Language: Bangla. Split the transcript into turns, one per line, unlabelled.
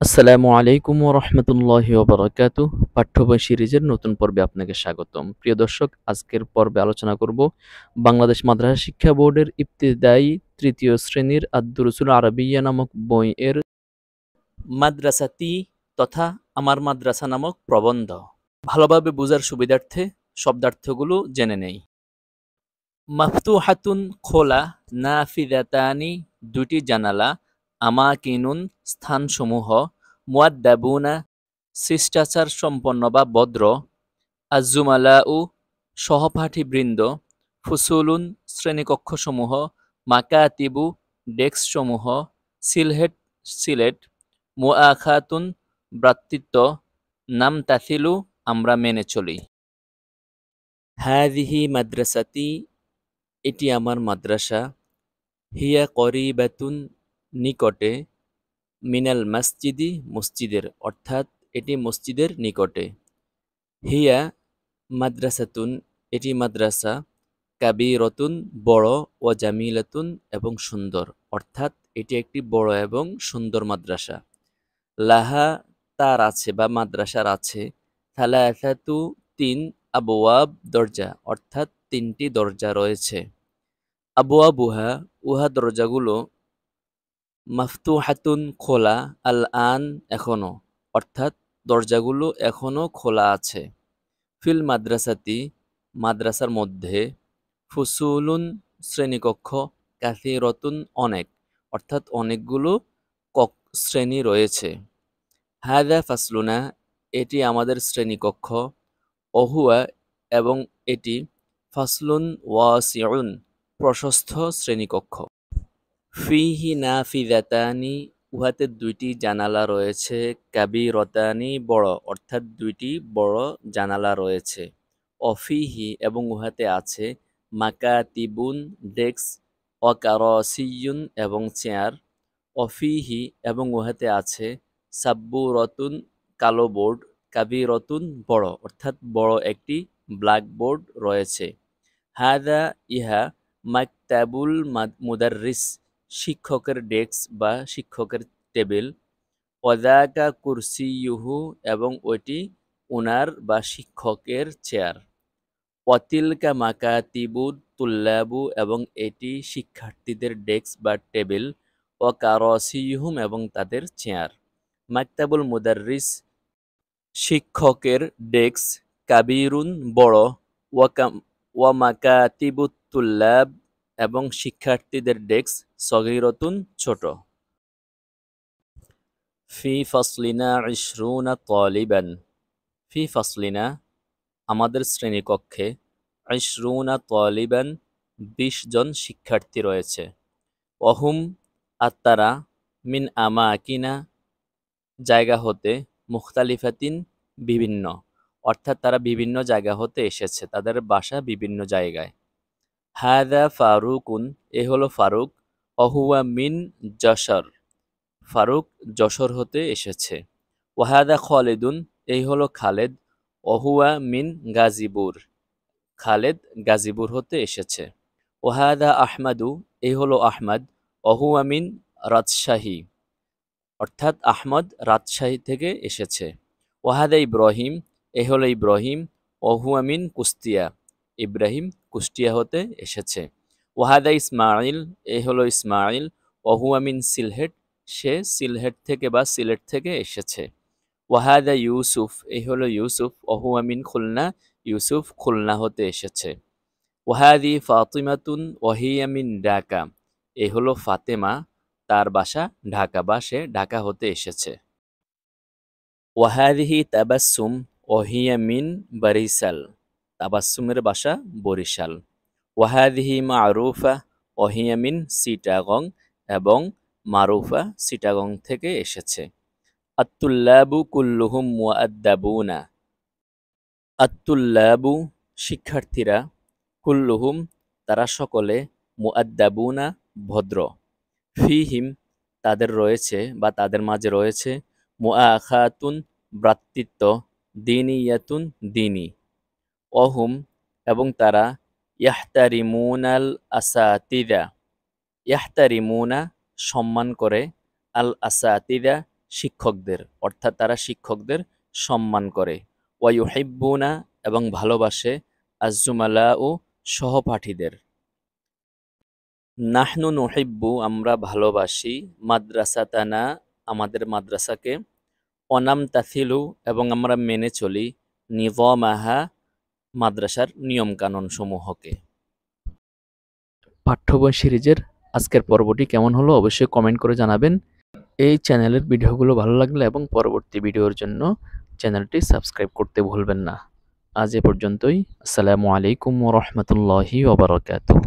আসসালামু আলাইকুম ওয়া রাহমাতুল্লাহি ওয়া বারাকাতুহু। পাঠ্য বই সিরিজের নতুন পর্বে আপনাকে স্বাগতম। প্রিয় দর্শক, আজকের পর্বে আলোচনা করব বাংলাদেশ মাদ্রাসা শিক্ষা বোর্ডের ইবতিদায়ী তৃতীয় শ্রেণীর আদ-দুরুসুল আরাবিয়্যা নামক বইয়ের মাদ্রাসাতি তথা আমার মাদ্রাসা নামক প্রবন্ধ। ভালোভাবে বোঝার সুবিধার্থে শব্দার্থগুলো জেনে নেই। মাফতুহাতুন খোলা, নাফিদাতানি দুটি জানালা, আমাকিনুন স্থানসমূহ, মুয়াদ্দাবুনা শিষ্টাচার সম্পন্ন বা ভদ্র, আজুমালাউ সহপাঠীবৃন্দ, ফুসুলুন শ্রেণীকক্ষসমূহ, মাকাতিবু ডেস্কসমূহ, সিলহেট সিলেট, মুআখাতুন ভ্রাতৃত্ব, নামতাথিলু আমরা মেনে চলি। হাযিহি মাদ্রাসাতি এটি আমার মাদ্রাসা, হিয়া করিবাতুন নিকটে, মিনাল মসজিদি মসজিদের অর্থাৎ এটি মসজিদের নিকটে, হিয়া মাদ্রাসাতুন এটি মাদ্রাসা, কাবীরতুন বড়, ও জামিলাতুন এবং সুন্দর অর্থাৎ এটি একটি বড় এবং সুন্দর মাদ্রাসা। লাহা তার আছে বা মাদ্রাসার আছে, থালাথাতু তিন, আবওয়াব দরজা অর্থাৎ তিনটি দরজা রয়েছে। আবওয়াবুহা উহা দরজাগুলো, মাফতুহাতুন খোলা, আল আন এখনো অর্থাৎ দরজাগুলো এখনো খোলা আছে। ফিল মাদ্রাসাতি মাদ্রাসার মধ্যে, ফুসুলুন শ্রেণীকক্ষ, কাসীরাতুন অনেক অর্থাৎ অনেকগুলো শ্রেণী রয়েছে। হাযা ফাসলুনা এটি আমাদের শ্রেণীকক্ষ, অহুয়া এবং এটি, ফাসলুন ওয়াসিউন প্রশস্ত শ্রেণীকক্ষ। ফিহি নাফিযাতানি উহাতে দুইটি জানালা রয়েছে, কাবীরাতানি বড় অর্থাৎ দুইটি বড় জানালা রয়েছে। অফিহি এবং উহাতে আছে, মাকাতিবুন ডেস্ক, অকারসিয়ুন এবং চেয়ার। অফিহি এবং উহাতে আছে, সাব্বুরতুন কালো বোর্ড, কাবীরতুন বড় অর্থাৎ বড় একটি ব্ল্যাকবোর্ড রয়েছে। হাদা ইহা, মাকতাবুল মুদাররিস শিক্ষকের ডেস্ক বা শিক্ষকের টেবিল, ওয়াযাকা কুরসিয়ুহু এবং ওইটি উনার বা শিক্ষকের চেয়ার, ওয়াতিলকা মাকাতিবু তুল্লাবু এবং এটি শিক্ষার্থীদের ডেস্ক বা টেবিল, ও কারসিয়ুহুম এবং তাদের চেয়ার। মাকতাবুল মুদাররিস শিক্ষকের ডেস্ক, কাবীরুন বড়, ওয়া মাকাতিবুত তুল্লাব এবং শিক্ষার্থীদের ডেস্ক, সগীরতুন ছোট। ফি ফাসলিনা ইশরুনা তালিবান ফি ফাসলিনা আমাদের শ্রেণীকক্ষে, ইশরুনা তালিবান 20 জন শিক্ষার্থী রয়েছে। অহুম আত্মারা, মিন আমাকিনা জায়গা হতে, মুখতালিফাতিন বিভিন্ন অর্থাৎ তারা বিভিন্ন জায়গা হতে এসেছে, তাদের বাসা বিভিন্ন জায়গায়। হাদা ফারুকুন এ হলো ফারুক, অহুয়া মিন যশোর ফারুক যশোর হতে এসেছে। ওয়াহাদা খালিদুন এই হলো খালেদ, অহুয়া মিন গাজীপুর খালেদ গাজীপুর হতে এসেছে। ওয়াহাদা আহমাদু এই হলো আহমদ, অহুয়া মিন রাজশাহী অর্থাৎ আহমদ রাজশাহী থেকে এসেছে। ওয়াহাদা ইব্রাহিম এই হলো ইব্রাহিম, অহুয়া মিন কুষ্টিয়া ইব্রাহিম কুষ্টিয়া হতে এসেছে। ওয়াহাদা ইসমাইল এই হলো ইসমাইল, অহুয়া মিন সিলহেট সে সিলহেট থেকে বা সিলেট থেকে এসেছে। ওয়াহাদা ইউসুফ এই হলো ইউসুফ, অহুয়া মিন খুলনা ইউসুফ খুলনা হতে এসেছে। ওয়াহাদি ফাতিমাতুন ওয়াহিয়া মিন ঢাকা এই হলো ফাতেমা, তার বাসা ঢাকা বা সে ঢাকা হতে এসেছে। ওয়াহাদিহি তাবাসসুম ওয়াহিয়া মিন বরিশাল তাবাসসুমের বাসা বরিশাল। ওয়াহাদিহি মারুফা ওয়াহিয়া মিন চিটাগং এবং মারুফা চিটাগং থেকে এসেছে। আত্তুল্লাবু কুল্লুহুম মুআদ্দাবুনা আত্তুল্লাবু শিক্ষার্থীরা, কুল্লুহুম তারা সকলে, মুআদ্দাবুনা ভদ্র, ফিহিম তাদের রয়েছে বা তাদের মাঝে রয়েছে, মুআখাতুন ভ্রাতৃত্ব, দীনিয়াতুন দীনি, অহুম এবং তারা, ইয়াহতারিমুনাল আসাতিদা ইয়াহতারিমুনা সম্মান করে, আল আসাতিদা শিক্ষকদের, অর্থাৎ তারা শিক্ষকদের সম্মান করে। ওয়ায়ুহিব্বুনা এবং ভালোবাসে আজ-জুমালাউ সহপাঠীদের। নাহনু নুহিব্বু আমরা ভালোবাসি মাদ্রাসাতানা আমাদের মাদ্রাসাকে। অনামতাথিলু এবং আমরা মেনে চলি নিযমাহা মাদ্রাসার নিয়মকানুন সমূহকে। পাঠ্য বই সিরিজের আজকের পর্বটি কেমন হলো অবশ্যই কমেন্ট করে জানাবেন। এই চ্যানেলের ভিডিওগুলো ভালো লাগলে এবং পরবর্তী ভিডিওর জন্য চ্যানেলটি সাবস্ক্রাইব করতে ভুলবেন না। আজ এ পর্যন্তই। আসসালামু আলাইকুম ওয়া রাহমাতুল্লাহি ওয়া বারাকাতুহু।